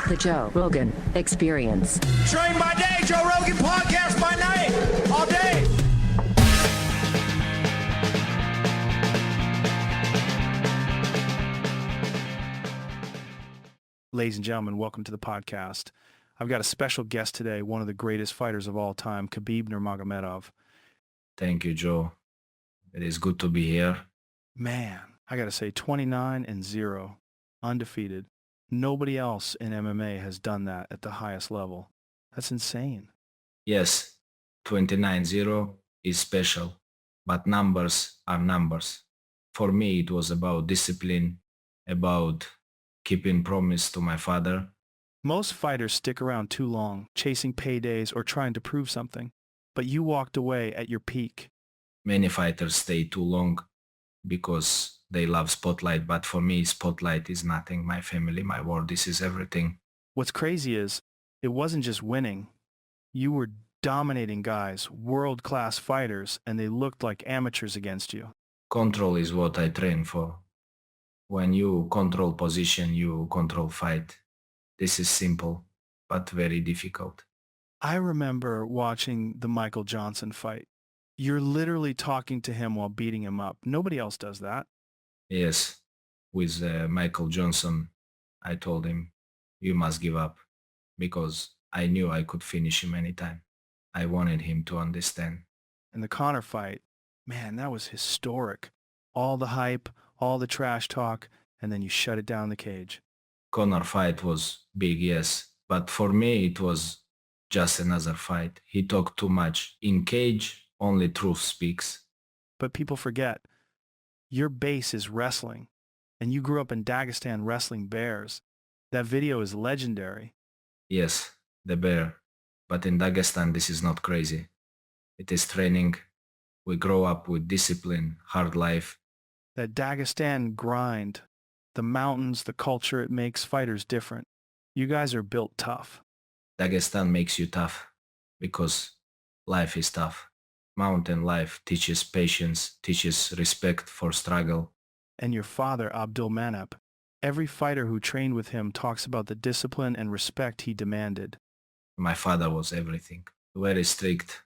The Joe Rogan Experience. Train by day, Joe Rogan podcast by night, all day. Ladies and gentlemen, welcome to the podcast. I've got a special guest today, one of the greatest fighters of all time, Khabib Nurmagomedov. Thank you, Joe. It is good to be here. Man, I got to say 29-0, undefeated. Nobody else in MMA has done that at the highest level. That's insane. Yes, 29-0 is special, but numbers are numbers. For me, it was about discipline, about keeping promise to my father. Most fighters stick around too long, chasing paydays or trying to prove something. But you walked away at your peak. Many fighters stay too long because they love spotlight, but for me, spotlight is nothing. My family, my world, this is everything. What's crazy is, it wasn't just winning. You were dominating guys, world-class fighters, and they looked like amateurs against you. Control is what I train for. When you control position, you control fight. This is simple, but very difficult. I remember watching the Michael Johnson fight. You're literally talking to him while beating him up. Nobody else does that. Yes, with Michael Johnson, I told him, you must give up, because I knew I could finish him anytime. I wanted him to understand. And the Conor fight, man, that was historic. All the hype, all the trash talk, and then you shut it down in the cage. Conor fight was big, yes, but for me it was just another fight. He talked too much. In cage, only truth speaks. But people forget, your base is wrestling, and you grew up in Dagestan wrestling bears. That video is legendary. Yes, the bear. But in Dagestan, this is not crazy. It is training. We grow up with discipline, hard life. That Dagestan grind, the mountains, the culture, it makes fighters different. You guys are built tough. Dagestan makes you tough because life is tough. Mountain life teaches patience, teaches respect for struggle. And your father, Abdulmanap, every fighter who trained with him talks about the discipline and respect he demanded. My father was everything. Very strict,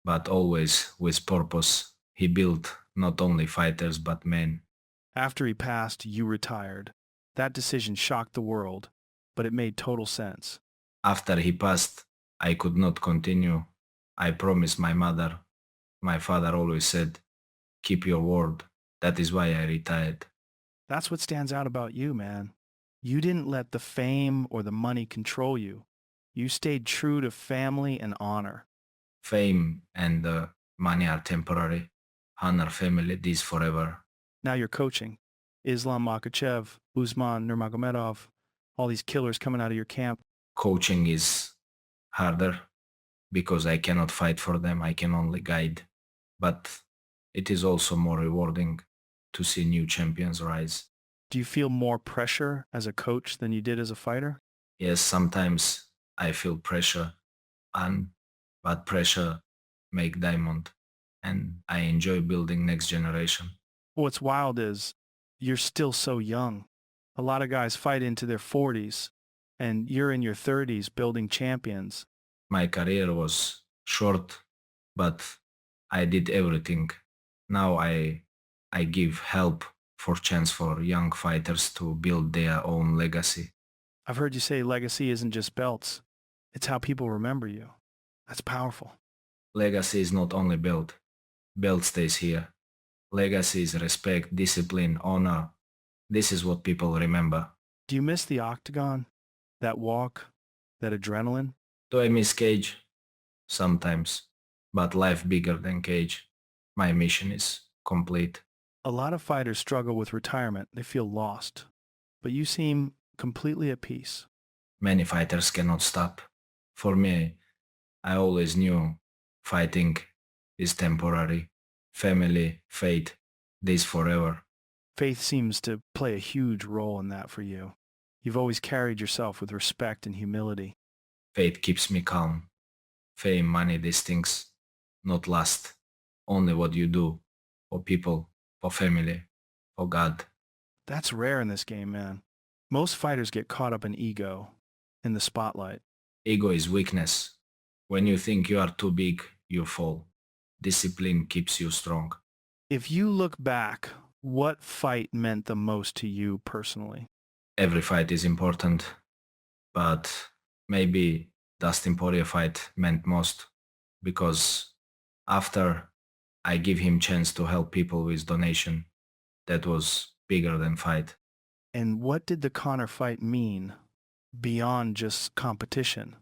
but always with purpose. He built not only fighters, but men. After he passed, you retired. That decision shocked the world, but it made total sense. After he passed, I could not continue. I promised my mother. My father always said, keep your word. That is why I retired. That's what stands out about you, man. You didn't let the fame or the money control you. You stayed true to family and honor. Fame and money are temporary. Honor, family, this forever. Now you're coaching. Islam Makhachev, Usman Nurmagomedov, all these killers coming out of your camp. Coaching is harder because I cannot fight for them. I can only guide. But it is also more rewarding to see new champions rise. Do you feel more pressure as a coach than you did as a fighter? Yes, sometimes I feel pressure, but pressure make diamond, and I enjoy building next generation. What's wild is you're still so young. A lot of guys fight into their 40s, and you're in your 30s building champions. My career was short, but I did everything. Now I give help for chance for young fighters to build their own legacy. I've heard you say legacy isn't just belts. It's how people remember you. That's powerful. Legacy is not only belt. Belt stays here. Legacy is respect, discipline, honor. This is what people remember. Do you miss the octagon? That walk? That adrenaline? Do I miss cage? Sometimes. But life bigger than cage. My mission is complete. A lot of fighters struggle with retirement. They feel lost. But you seem completely at peace. Many fighters cannot stop. For me, I always knew fighting is temporary. Family, faith, this forever. Faith seems to play a huge role in that for you. You've always carried yourself with respect and humility. Faith keeps me calm. Fame, money, these things not last. Only what you do for people, for family, for God. That's rare in this game, man. Most fighters get caught up in ego. in the spotlight. Ego is weakness. When you think you are too big, you fall. Discipline keeps you strong. If you look back, what fight meant the most to you personally? Every fight is important, but maybe Dustin Poirier fight meant most because after I give him chance to help people with donation, that was bigger than fight. And what did the Conor fight mean beyond just competition?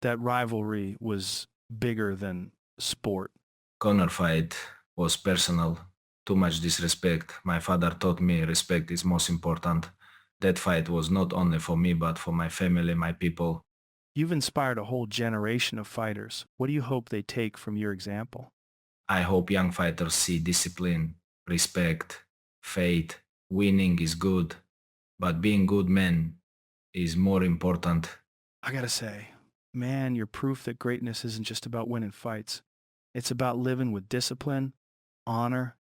That rivalry was bigger than sport. Conor fight was personal. Too much disrespect. My father taught me respect is most important. That fight was not only for me, but for my family, my people. You've inspired a whole generation of fighters. What do you hope they take from your example? I hope young fighters see discipline, respect, faith. Winning is good, but being good man is more important. I gotta say, man, you're proof that greatness isn't just about winning fights. It's about living with discipline, honor,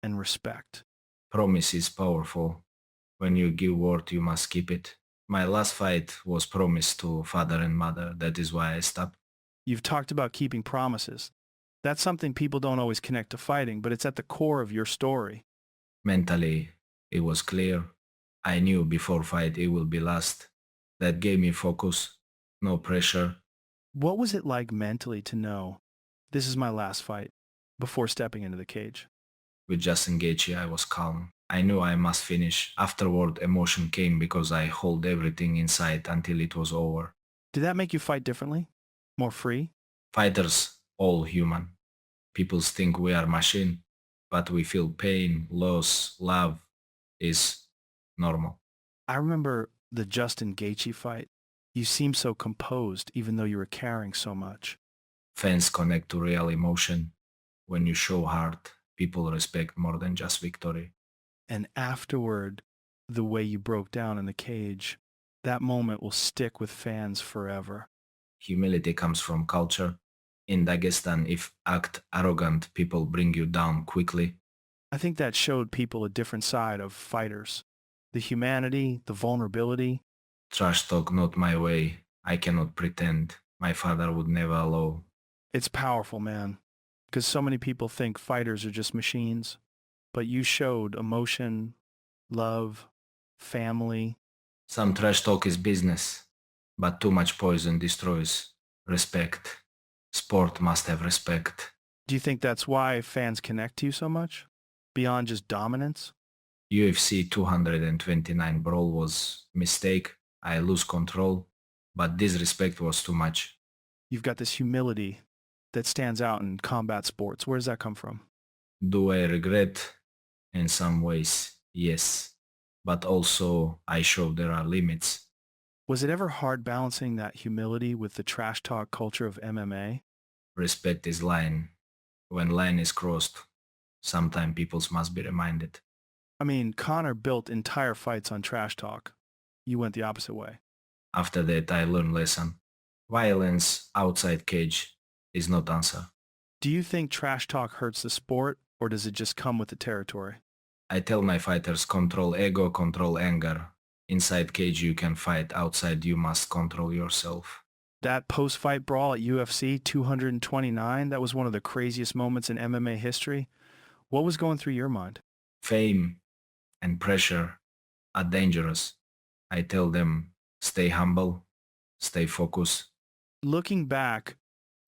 and respect. Promise is powerful. When you give word, you must keep it. My last fight was promised to father and mother. That is why I stopped. You've talked about keeping promises. That's something people don't always connect to fighting, but it's at the core of your story. Mentally, it was clear. I knew before fight it will be last. That gave me focus, no pressure. What was it like mentally to know this is my last fight before stepping into the cage? With Justin Gaethje, I was calm. I knew I must finish. Afterward, emotion came because I hold everything inside until it was over. Did that make you fight differently? More free? Fighters, all human. People think we are machine, but we feel pain, loss, love is normal. I remember the Justin Gaethje fight. You seemed so composed even though you were carrying so much. Fans connect to real emotion. When you show heart, people respect more than just victory. And afterward, the way you broke down in the cage, that moment will stick with fans forever. Humility comes from culture. In Dagestan, if act arrogant, people bring you down quickly. I think that showed people a different side of fighters. The humanity, the vulnerability. Trash talk not my way. I cannot pretend. My father would never allow. It's powerful, man. Because so many people think fighters are just machines. But you showed emotion, love, family. Some trash talk is business, but too much poison destroys respect. Sport must have respect. Do you think that's why fans connect to you so much? Beyond just dominance? UFC 229 brawl was mistake. I lose control, but disrespect was too much. You've got this humility that stands out in combat sports. Where does that come from? Do I regret? In some ways, yes. But also, I show there are limits. Was it ever hard balancing that humility with the trash talk culture of MMA? Respect is line. When line is crossed, sometimes people must be reminded. I mean, Conor built entire fights on trash talk. You went the opposite way. After that, I learned lesson. Violence outside cage is not answer. Do you think trash talk hurts the sport, or does it just come with the territory? I tell my fighters control ego, control anger. Inside cage you can fight, outside you must control yourself. That post-fight brawl at UFC 229, that was one of the craziest moments in MMA history. What was going through your mind? Fame and pressure are dangerous. I tell them, stay humble, stay focused. Looking back,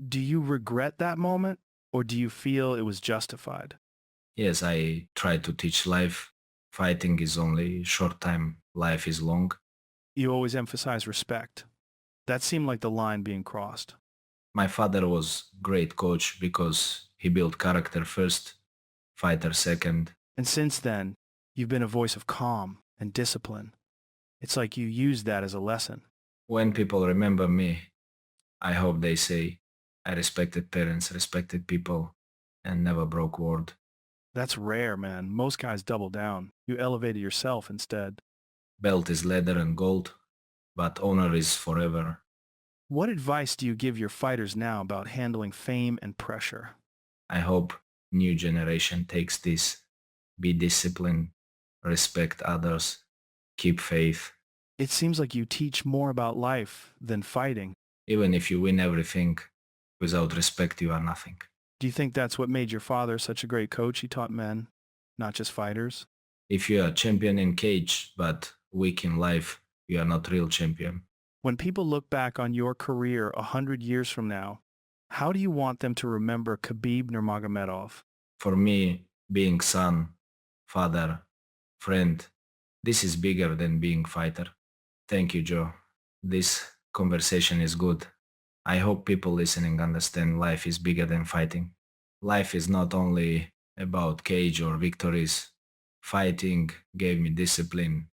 do you regret that moment, or do you feel it was justified? Yes, I try to teach life. Fighting is only short time, life is long. You always emphasize respect. That seemed like the line being crossed. My father was great coach because he built character first, fighter second. And since then, you've been a voice of calm and discipline. It's like you used that as a lesson. When people remember me, I hope they say, I respected parents, respected people, and never broke word. That's rare, man. Most guys double down. You elevated yourself instead. Belt is leather and gold, but honor is forever. What advice do you give your fighters now about handling fame and pressure? I hope new generation takes this. Be disciplined, respect others, keep faith, It seems like you teach more about life than fighting. Even if you win everything, without respect you are nothing. Do you think that's what made your father such a great coach? He taught men, not just fighters. If you are champion in cage but weak in life, you are not real champion. When people look back on your career 100 years from now, how do you want them to remember Khabib Nurmagomedov? For me, being son, father, friend, this is bigger than being fighter. Thank you, Joe. This conversation is good. I hope people listening understand life is bigger than fighting. Life is not only about cage or victories. Fighting gave me discipline,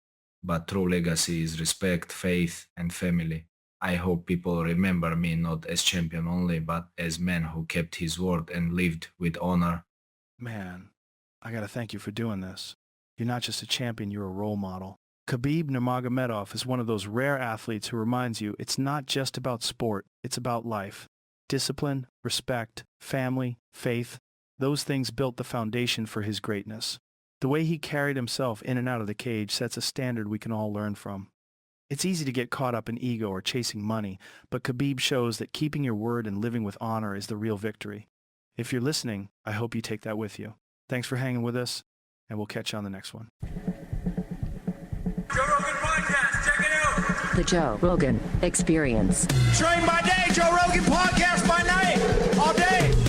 but true legacy is respect, faith, and family. I hope people remember me not as champion only, but as man who kept his word and lived with honor. Man, I gotta thank you for doing this. You're not just a champion, you're a role model. Khabib Nurmagomedov is one of those rare athletes who reminds you it's not just about sport, it's about life. Discipline, respect, family, faith, those things built the foundation for his greatness. The way he carried himself in and out of the cage sets a standard we can all learn from. It's easy to get caught up in ego or chasing money, but Khabib shows that keeping your word and living with honor is the real victory. If you're listening, I hope you take that with you. Thanks for hanging with us, and we'll catch you on the next one. Joe Rogan Podcast, check it out. The Joe Rogan Experience. Train by day, Joe Rogan Podcast by night. All day.